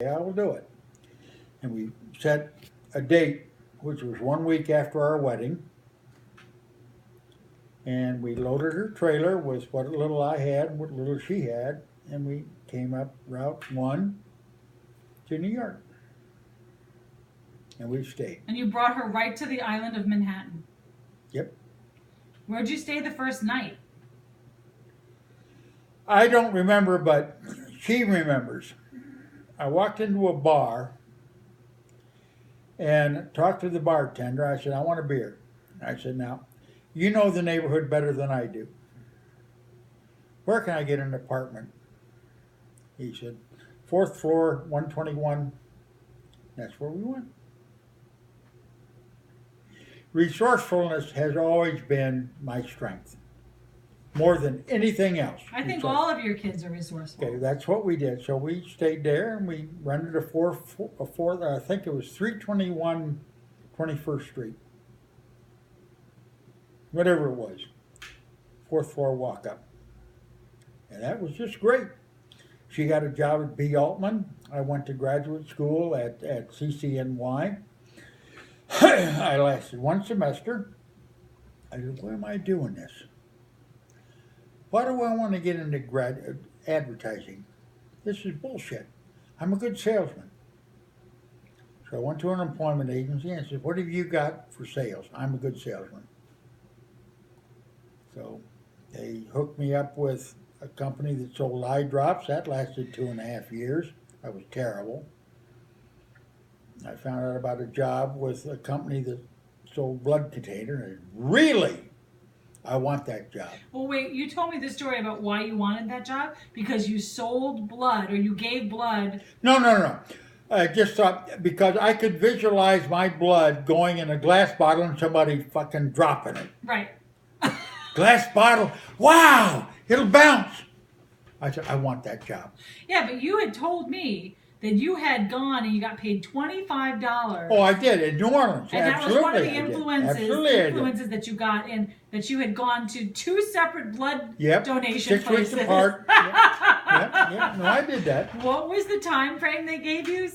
I will do it. And we set a date, which was 1 week after our wedding. And we loaded her trailer with what little I had and what little she had. And we came up Route 1 to New York. And we stayed. And you brought her right to the island of Manhattan. Yep. Where'd you stay the first night? I don't remember, but she remembers. I walked into a bar and talked to the bartender. I said, I want a beer. I said, now, you know the neighborhood better than I do. Where can I get an apartment? He said, 4th floor, 121. That's where we went. Resourcefulness has always been my strength, more than anything else. I think all of your kids are resourceful. Okay, that's what we did. So we stayed there and we rented a I think it was 321 21st Street. Whatever it was. 4th floor walk up. And that was just great. She got a job at B. Altman. I went to graduate school at CCNY. I lasted 1 semester. I said, why am I doing this? Why do I want to get into advertising? This is bullshit. I'm a good salesman. So I went to an employment agency and said, what have you got for sales? I'm a good salesman. So they hooked me up with a company that sold eye drops. That lasted 2.5 years. That was terrible. I found out about a job with a company that sold blood containers. Really? I want that job. Well, wait, you told me the story about why you wanted that job? Because you sold blood or you gave blood. No. I just thought, because I could visualize my blood going in a glass bottle and somebody fucking dropping it. Right. Glass bottle, wow, it'll bounce. I said, I want that job. Yeah, but you had told me that you had gone and you got paid $25. Oh, I did, in New Orleans. And that Absolutely, was one of the influences that you got in, that you had gone to 2 separate blood donation 6 places. weeks apart. Yep. No, I did that. What was the time frame they gave you?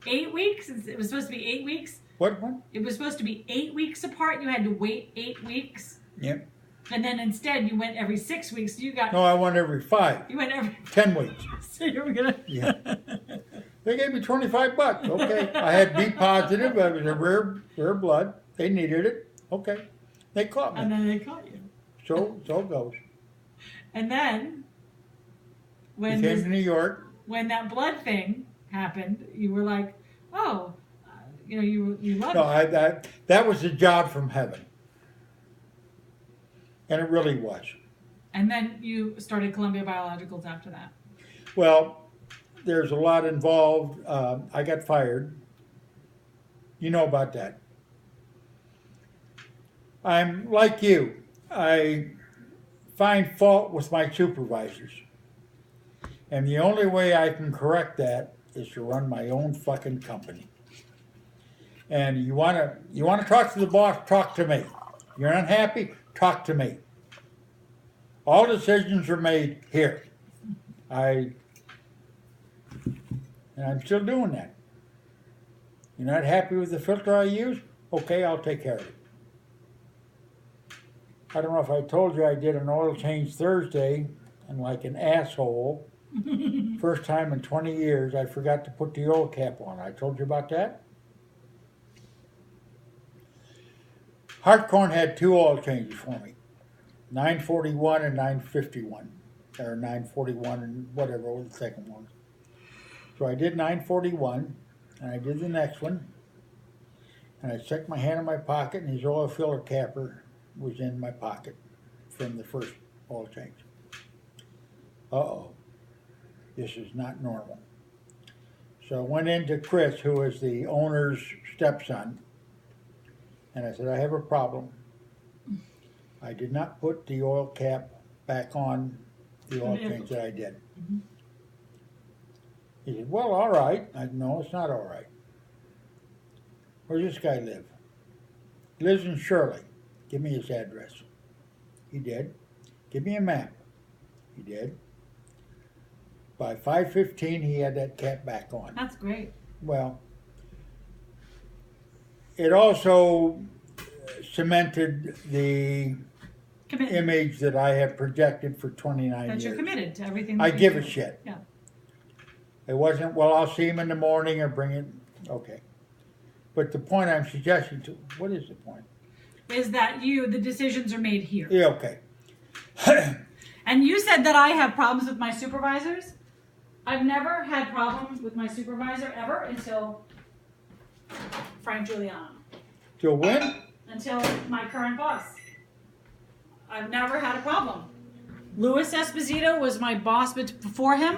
8 weeks? It was supposed to be 8 weeks? What? It was supposed to be 8 weeks apart. You had to wait 8 weeks. Yep. And then instead you went every 6 weeks. You got. No, I went every 5. You went every 10 weeks. So you were gonna. Yeah. They gave me $25. Okay. I had B positive. I was a rare blood. They needed it. Okay. They caught me. And then they caught you. So it goes. And then when we came to New York, when that blood thing happened, you were like, oh, you loved it. No, that was a job from heaven. And it really was. And then you started Columbia Biologicals after that. Well, there's a lot involved. I got fired. You know about that. I'm like you. I find fault with my supervisors. And the only way I can correct that is to run my own fucking company. And you want to talk to the boss, talk to me. You're unhappy? Talk to me. All decisions are made here. And I'm still doing that. You're not happy with the filter I use? Okay, I'll take care of it. I don't know if I told you I did an oil change Thursday, and like an asshole, first time in 20 years, I forgot to put the oil cap on. I told you about that? Hartkorn had 2 oil changes for me, 941 and 951, or 941 and whatever was the second one. So I did 941, and I did the next one, and I stuck my hand in my pocket, and his oil filler capper was in my pocket from the first oil change. Uh-oh, this is not normal. So I went into Chris, who is the owner's stepson, and I said, I have a problem. I did not put the oil cap back on the oil change that I did. Mm-hmm. He said, well, all right. I said, no, it's not all right. Where does this guy live? He lives in Shirley. Give me his address. He did. Give me a map. He did. By 5:15, he had that cap back on. That's great. Well, it also cemented the Committed. image that I have projected for 29 That years. you're committed to everything. I that you give do. a shit. Yeah. It wasn't, well, I'll see him in the morning or bring it, okay. But the point I'm suggesting to, what is the point? Is that the decisions are made here. Yeah, okay. And you said that I have problems with my supervisors. I've never had problems with my supervisor ever until Frank Giuliano. So when? Until my current boss. I've never had a problem. Louis Esposito was my boss, but before him,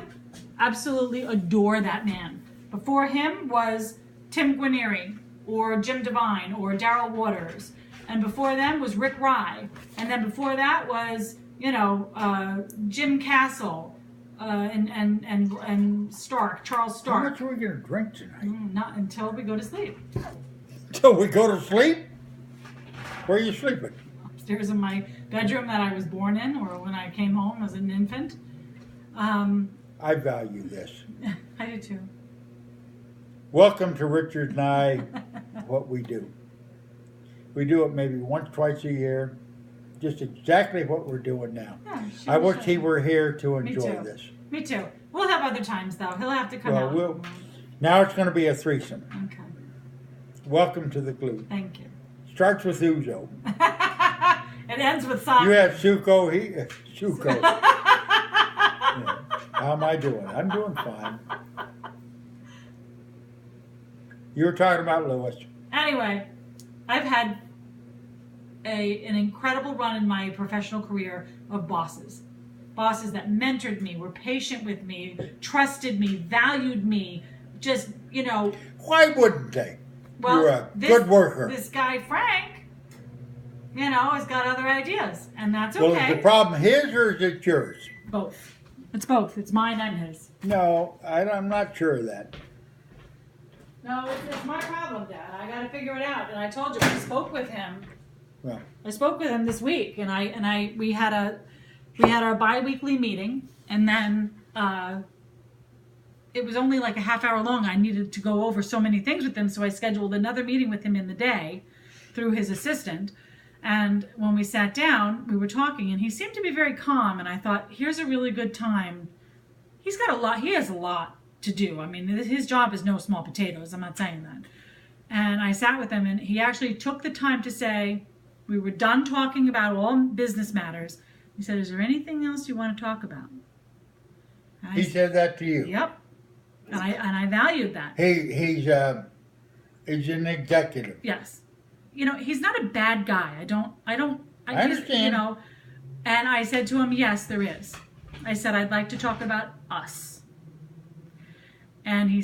absolutely adore that man. Before him was Tim Guarnieri or Jim Devine or Darrell Waters. And before them was Rick Rye. And then before that was, Jim Castle and Stark, Charles How Stark. much are we going to drink tonight? Not until we go to sleep. Till we go to sleep? Where are you sleeping? Upstairs in my bedroom that I was born in, or when I came home as an infant. I value this. I do too. Welcome to Richard and I, what we do. We do it maybe once, twice a year. Just exactly what we're doing now. Yeah, I wish he were here to Me enjoy too. this. Me too. We'll have other times though. He'll have to come out. Well, now it's going to be a threesome. Okay. Welcome to the glue. Thank you. Starts with Ouzo. It ends with soccer. You have Suko, Suko. Yeah. How am I doing? I'm doing fine. You were talking about Lewis. Anyway, I've had an incredible run in my professional career of bosses. Bosses that mentored me, were patient with me, trusted me, valued me. Just, Why wouldn't they? well, You're a good worker. This guy, Frank, has got other ideas. And that's Well, is okay. the problem his or is it yours? Both. It's both. It's mine and his. No, I'm not sure of that. No, it's my problem, Dad. I got to figure it out. And I told you, I spoke with him. Well, I spoke with him this week, and we had our bi-weekly meeting, and then it was only like a half hour long. I needed to go over so many things with him, so I scheduled another meeting with him in the day through his assistant. And when we sat down, we were talking, and he seemed to be very calm. And I thought, here's a really good time. He has a lot to do. I mean, his job is no small potatoes. I'm not saying that. And I sat with him, and he actually took the time to say, we were done talking about all business matters. He said, is there anything else you want to talk about? And he said that to you. Yep. And I valued that. He's an executive. Yes. He's not a bad guy. I understand. And I said to him, yes, there is. I said, I'd like to talk about us. And he